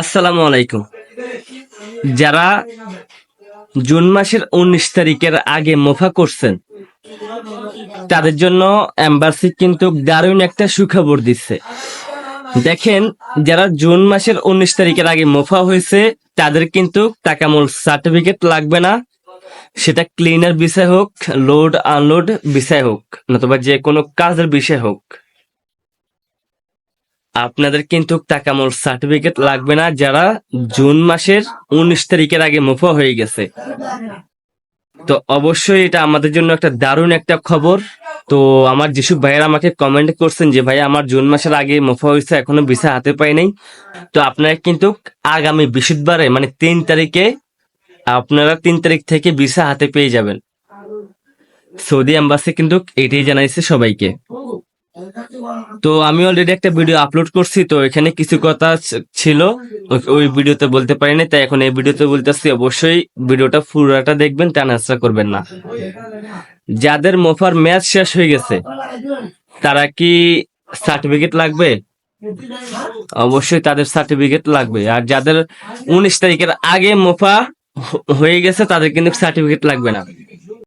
আসসালামু আলাইকুম। যারা জুন মাসের 19 তারিখের আগে মোফা করছেন তাদের জন্য এম্বাসি কিন্তু দারুণ একটা সুখবর দিচ্ছে। দেখেন, যারা জুন মাসের 19 তারিখের আগে মোফা হয়েছে তাদের কিন্তু টাকামূল সার্টিফিকেট লাগবে না। সেটা ক্লিনার বিষয় হোক, লোড আনলোড বিষয় হোক, নতুবা যে কোনো কাজের বিষয় হোক, আপনাদের কিন্তু টাকামূল সার্টিফিকেট লাগবে না যারা জুন মাসের 19 তারিখের আগে মুফা হয়ে গেছে। তো অবশ্যই এটা আমাদের জন্য একটা দারুণ একটা খবর। তো আমার যেসব ভাইয়েরা আমাকে কমেন্ট করছেন যে ভাই আমার জুন মাসের আগে মুফা হয়েছে এখনো ভিসা হাতে পাই নাই, তো আপনারা কিন্তু আগামী বৃহস্পতিবারে মানে 3 তারিখে আপনারা 3 তারিখ থেকে ভিসা হাতে পেয়ে যাবেন। সৌদি এম্বাসি কিন্তু এটাই জানাইছে সবাইকে। তো আমি অলরেডি একটা ভিডিও আপলোড করছি, তো এখানে কিছু কথা ছিল ওই ভিডিওতে বলতে পারিনি, তাই এখন এই ভিডিওতে বলতেছি। অবশ্যই ভিডিওটা পুরোটা দেখবেন, তা নষ্ট করবেন না। যাদের মোফার ম্যাচ শেষ হয়ে গেছে তারা কি সার্টিফিকেট লাগবে? অবশ্যই তাদের সার্টিফিকেট লাগবে। আর যাদের 19 তারিখের আগে মোফা হয়ে গেছে তাদের কিন্তু সার্টিফিকেট লাগবে না।